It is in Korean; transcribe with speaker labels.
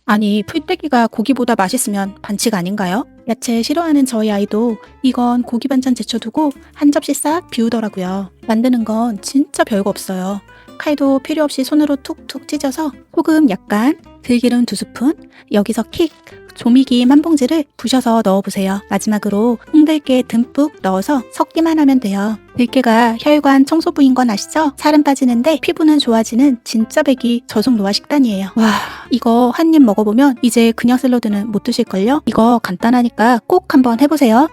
Speaker 1: 아니, 풀떼기가 고기보다 맛있으면 반칙 아닌가요? 야채 싫어하는 저희 아이도 이건 고기 반찬 제쳐두고 한 접시 싹 비우더라고요. 만드는 건 진짜 별거 없어요. 칼도 필요 없이 손으로 툭툭 찢어서 소금 약간, 들기름 2스푼, 여기서 킥! 조미김 한 봉지를 부셔서 넣어보세요. 마지막으로 홍들깨 듬뿍 넣어서 섞기만 하면 돼요. 들깨가 혈관 청소 부인 건 아시죠? 살은 빠지는데 피부는 좋아지는 진짜 배기 저속 노화 식단이에요. 와, 이거 한 입 먹어보면 이제 그냥 샐러드는 못 드실걸요? 이거 간단하니까 꼭 한번 해보세요.